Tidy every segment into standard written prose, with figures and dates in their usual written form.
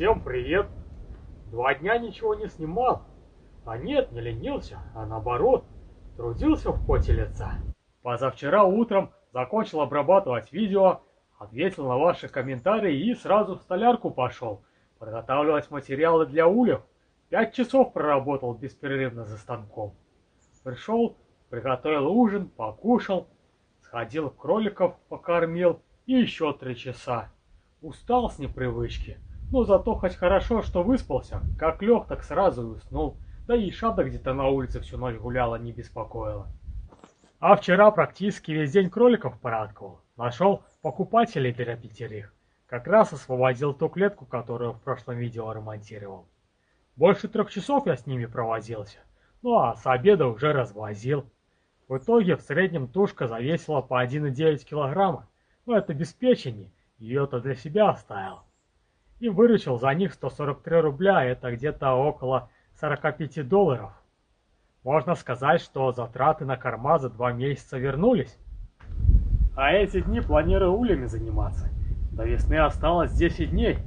Всем привет! 2 дня ничего не снимал. А нет, не ленился, а наоборот, трудился в поте лица. Позавчера утром закончил обрабатывать видео, ответил на ваши комментарии и сразу в столярку пошел подготавливать материалы для ульев. 5 часов проработал беспрерывно за станком. Пришел, приготовил ужин, покушал, сходил кроликов покормил и еще 3 часа. Устал с непривычки, но зато хоть хорошо, что выспался. Как лег, так сразу и уснул. Да и шабда где-то на улице всю ночь гуляла, не беспокоила. А вчера практически весь день кроликов порядковал. Нашел покупателей для 5. Как раз освободил ту клетку, которую в прошлом видео ремонтировал. Больше 3 часов я с ними провозился. Ну а с обеда уже развозил. В итоге в среднем тушка завесила по 1,9 килограмма. Но это без печени, ее-то для себя оставил. И выручил за них 143 рубля, это где-то около 45 долларов. Можно сказать, что затраты на корма за 2 месяца вернулись. А эти дни планирую ульями заниматься. До весны осталось 10 дней.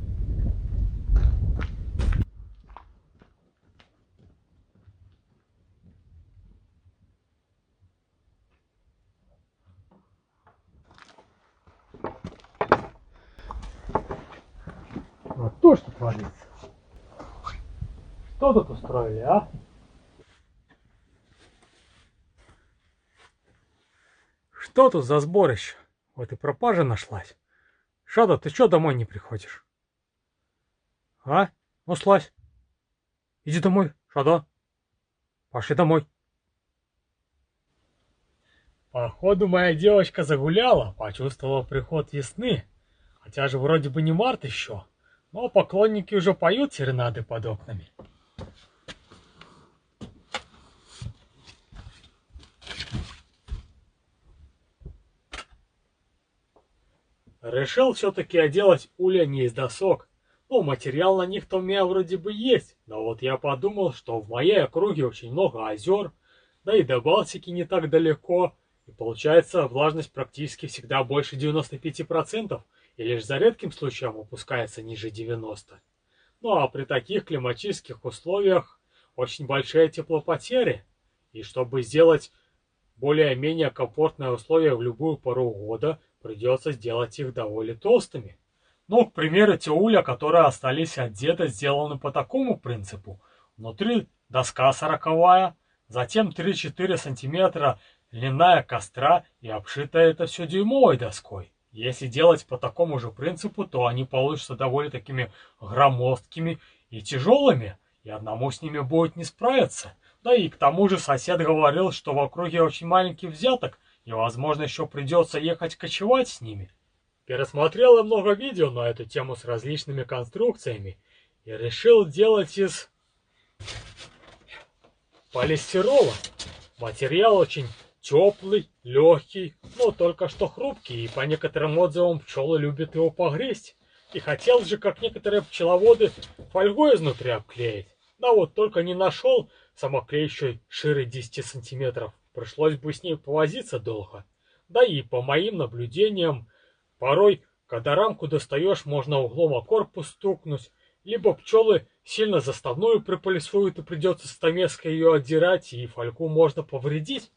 Вот то, что творится. Что тут устроили, а? Что тут за сборище? Вот и пропажа нашлась. Шада, ты чё домой не приходишь? А? Ну слазь. Иди домой, Шада. Пошли домой. Походу моя девочка загуляла, почувствовала приход весны. Хотя же вроде бы не март еще. Но поклонники уже поют серенады под окнами. Решил все-таки оделать улья не из досок. Ну, материал на них-то у меня вроде бы есть. Но вот я подумал, что в моей округе очень много озер, да и до Балтики не так далеко. И получается, влажность практически всегда больше 95%, и лишь за редким случаем опускается ниже 90%. Ну а при таких климатических условиях очень большие теплопотери. И чтобы сделать более-менее комфортные условия в любую пору года, придется сделать их довольно толстыми. Ну, к примеру, те улья, которые остались от деда, сделаны по такому принципу. Внутри доска 40-я, затем 3-4 сантиметра длинная костра и обшито это все дюймовой доской. Если делать по такому же принципу, то они получатся довольно такими громоздкими и тяжелыми, и одному с ними будет не справиться. Да и к тому же сосед говорил, что в округе очень маленький взяток, и возможно еще придется ехать кочевать с ними. Пересмотрел я много видео на эту тему с различными конструкциями и решил делать из полистирола. Материал очень теплый, легкий, но только что хрупкий, и по некоторым отзывам пчелы любят его погрызть. И хотел же, как некоторые пчеловоды, фольгой изнутри обклеить. Да вот только не нашел самоклеящей шире 10 сантиметров. Пришлось бы с ней повозиться долго. Да и по моим наблюдениям, порой, когда рамку достаешь, можно углом о корпус стукнуть, либо пчелы сильно заставную приполисуют и придется стамеской ее отдирать, и фольгу можно повредить.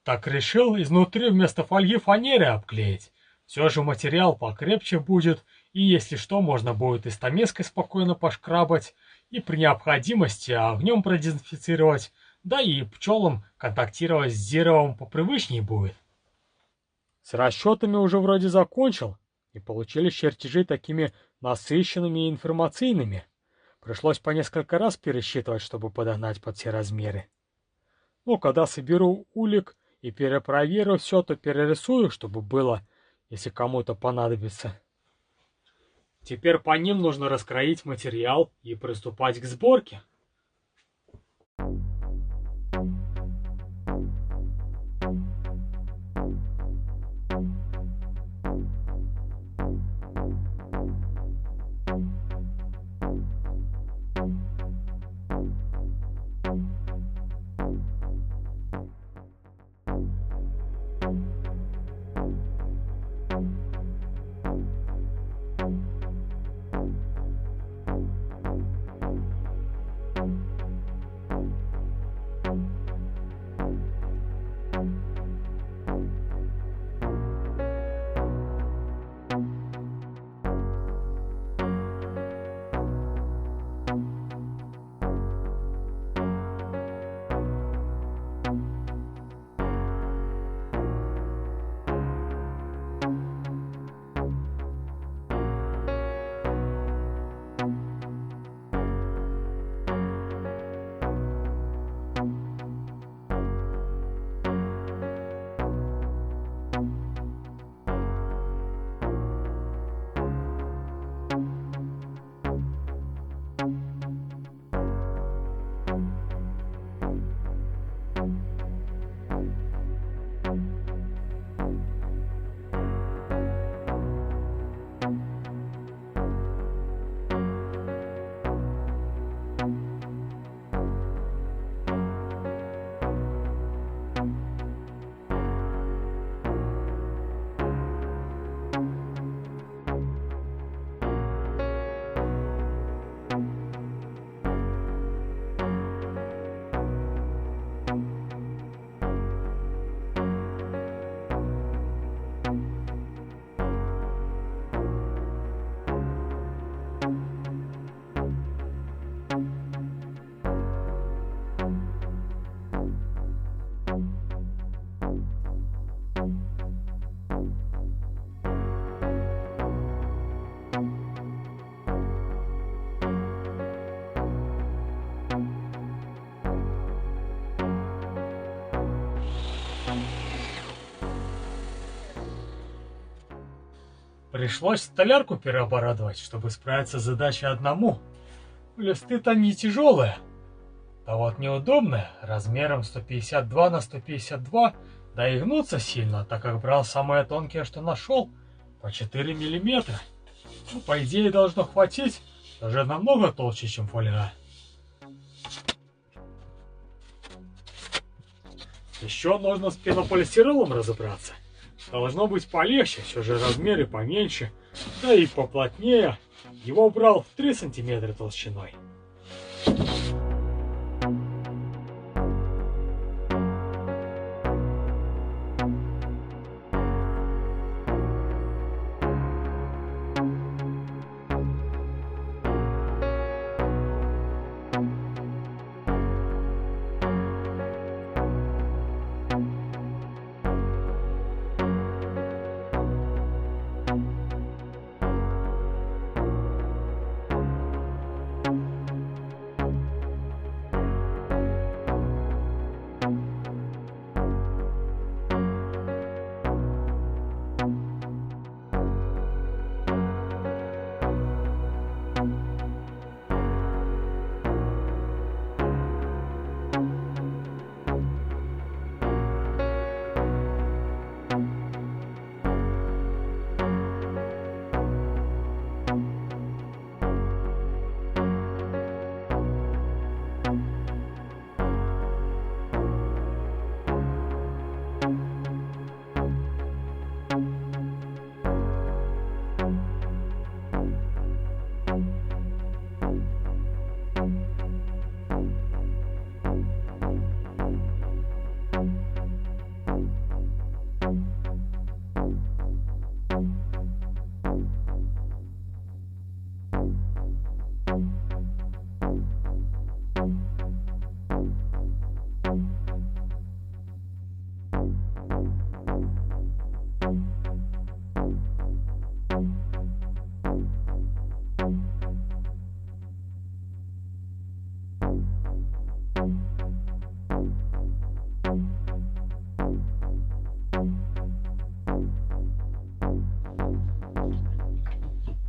Так решил изнутри вместо фольги фанеры обклеить. Все же материал покрепче будет, и если что, можно будет и стамеской спокойно пошкрабать, и при необходимости огнем продезинфицировать, да и пчелам контактировать с деревом попривычнее будет. С расчетами уже вроде закончил, и получились чертежи такими насыщенными и информацийными. Пришлось по несколько раз пересчитывать, чтобы подогнать под все размеры. Ну, когда соберу улик и перепроверю все, то перерисую, чтобы было, если кому-то понадобится. Теперь по ним нужно раскроить материал и приступать к сборке. Пришлось столярку переоборудовать, чтобы справиться с задачей одному. Листы-то не тяжелые, а вот неудобные, размером 152 на 152, да и гнутся сильно, так как брал самые тонкие, что нашел, по 4 миллиметра. Ну, по идее, должно хватить, даже намного толще, чем фольга. Еще нужно с пенополистиролом разобраться. Должно быть полегче, все же размеры поменьше, да и поплотнее. Его брал в 3 сантиметра толщиной.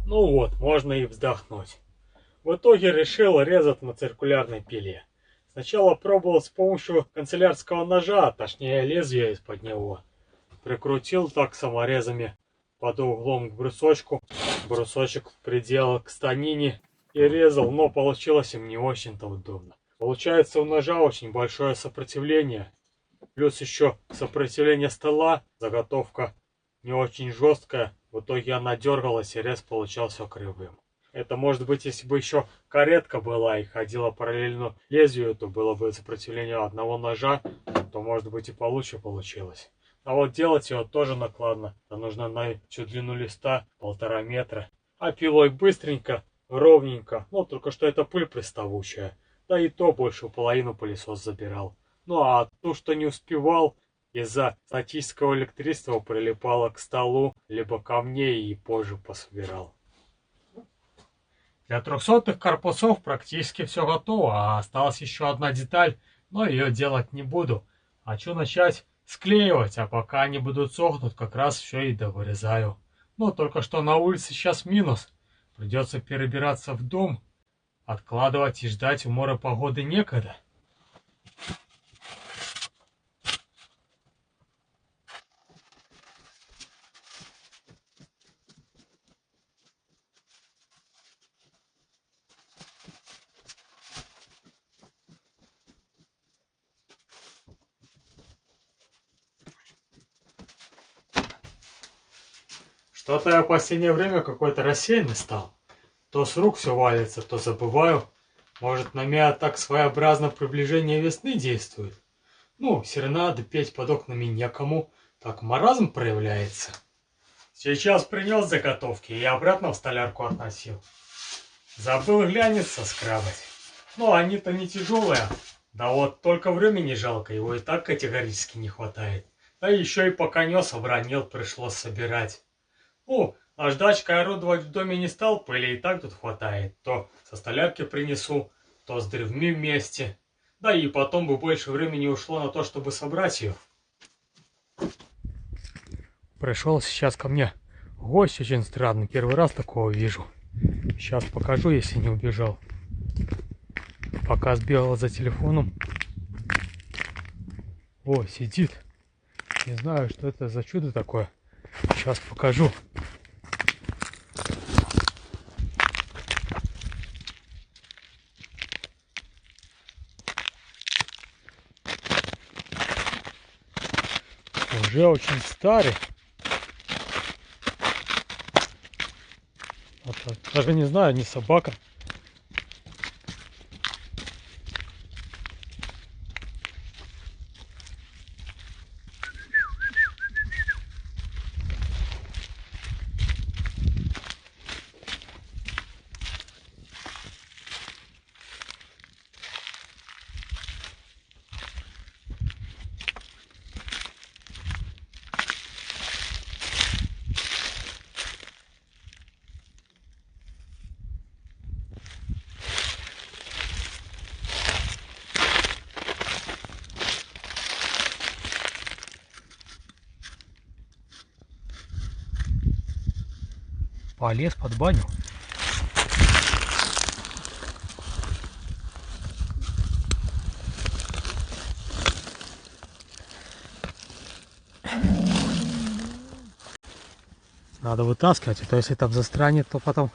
Ну вот, можно и вздохнуть. В итоге решил резать на циркулярной пиле. Сначала пробовал с помощью канцелярского ножа, точнее лезвия из-под него. Прикрутил так саморезами под углом к брусочку, брусочек приделал к станине и резал, но получилось им не очень-то удобно. Получается, у ножа очень большое сопротивление, плюс еще сопротивление стола, заготовка не очень жесткая, в итоге она дергалась и рез получался кривым. Это может быть, если бы еще каретка была и ходила параллельно лезвию, то было бы сопротивление одного ножа, то может быть и получше получилось. А вот делать его тоже накладно, да нужно на всю длину листа 1,5 метра. А пилой быстренько, ровненько, ну только что это пыль приставучая, да и то большую половину пылесос забирал. Ну а ту, что не успевал, из-за статического электричества прилипало к столу, либо ко мне и позже пособирал. Для 300-х корпусов практически все готово, а осталась еще одна деталь, но ее делать не буду. Хочу начать склеивать, а пока они будут сохнуть, как раз все и довырезаю. Но только что на улице сейчас минус. Придется перебираться в дом. Откладывать и ждать умора погоды некогда. Что-то я в последнее время какой-то рассеянный стал. То с рук все валится, то забываю. Может, на меня так своеобразно приближение весны действует? Ну, серенады петь под окнами некому, так маразм проявляется. Сейчас принес заготовки и обратно в столярку относил. Забыл глянец соскрабать. Ну, они-то не тяжелые. Да вот только времени жалко, его и так категорически не хватает. Да еще и пока нес, обронил, пришлось собирать. Ну, наждачкой орудовать в доме не стал, пыли и так тут хватает. То со столярки принесу, то с древми вместе. Да и потом бы больше времени ушло на то, чтобы собрать ее. Пришел сейчас ко мне гость очень странный. Первый раз такого вижу. Сейчас покажу, если не убежал. Пока сбегал за телефоном. О, сидит. Не знаю, что это за чудо такое. Сейчас покажу. Уже очень старый. Даже не знаю, не собака. Полез под баню. Надо вытаскивать, а то если там застрянет, то потом...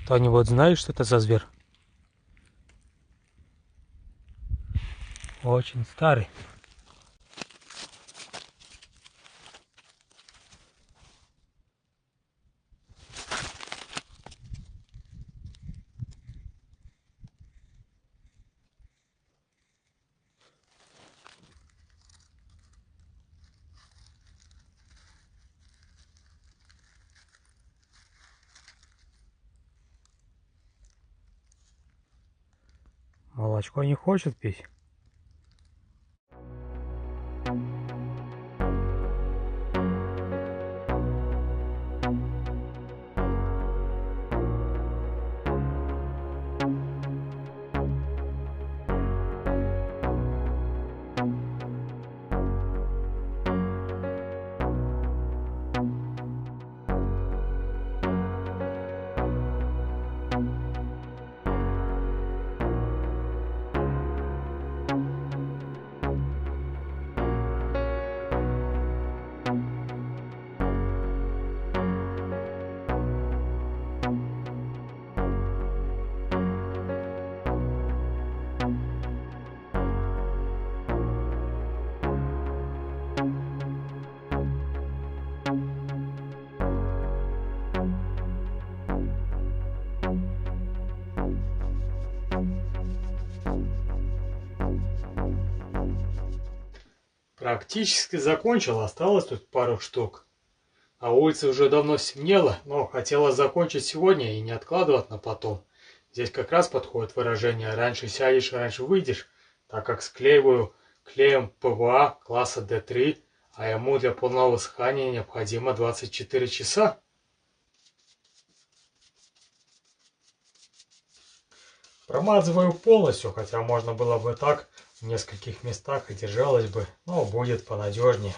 Кто-нибудь знает, что это за зверь? Очень старый. Молочко не хочет пить. Практически закончил, осталось тут пару штук. А улица уже давно стемнело, но хотела закончить сегодня и не откладывать на потом. Здесь как раз подходит выражение «раньше сядешь, раньше выйдешь», так как склеиваю клеем ПВА класса D3, а ему для полного высыхания необходимо 24 часа. Промазываю полностью, хотя можно было бы так в нескольких местах и держалось бы, но будет понадежнее.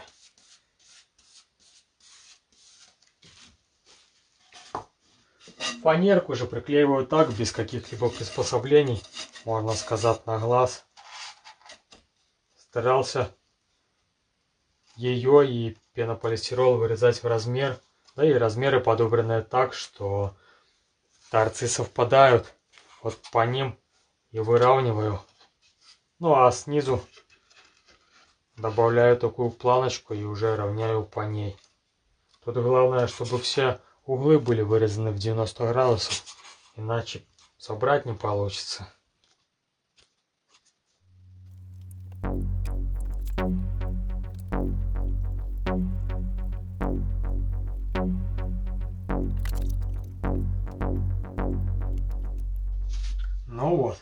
Фанерку же приклеиваю так, без каких-либо приспособлений, можно сказать, на глаз. Старался ее и пенополистирол вырезать в размер, да и размеры подобраны так, что торцы совпадают. Вот по ним и выравниваю. Ну а снизу добавляю такую планочку и уже равняю по ней. Тут главное, чтобы все углы были вырезаны в 90 градусов, иначе собрать не получится. Ну вот,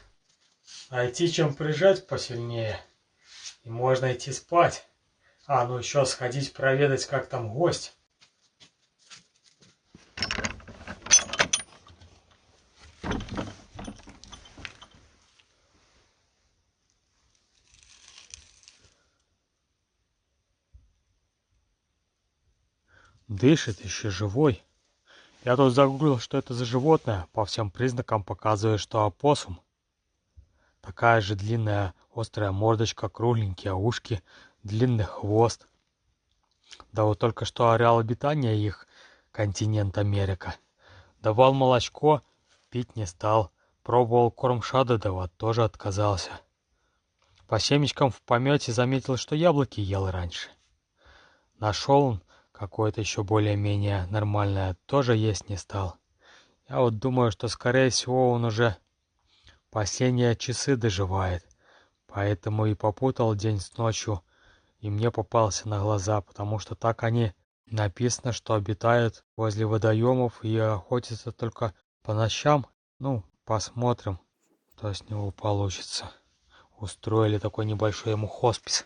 Найти чем прижать посильнее. И можно идти спать. Ну еще сходить проведать, как там гость. Дышит, еще живой. Я тут загуглил, что это за животное. По всем признакам показывает, что опоссум. Такая же длинная острая мордочка, кругленькие ушки, длинный хвост. Да вот только что ареал обитания их — континент Америка. Давал молочко, пить не стал. Пробовал корм Шадодова, тоже отказался. По семечкам в помете заметил, что яблоки ел раньше. Нашел он какое-то еще более-менее нормальное, тоже есть не стал. Я вот думаю, что скорее всего он уже последние часы доживает. Поэтому и попутал день с ночью, и мне попался на глаза, потому что так они написано, что обитают возле водоемов и охотятся только по ночам. Ну, посмотрим, что с него получится. Устроили такой небольшой ему хоспис.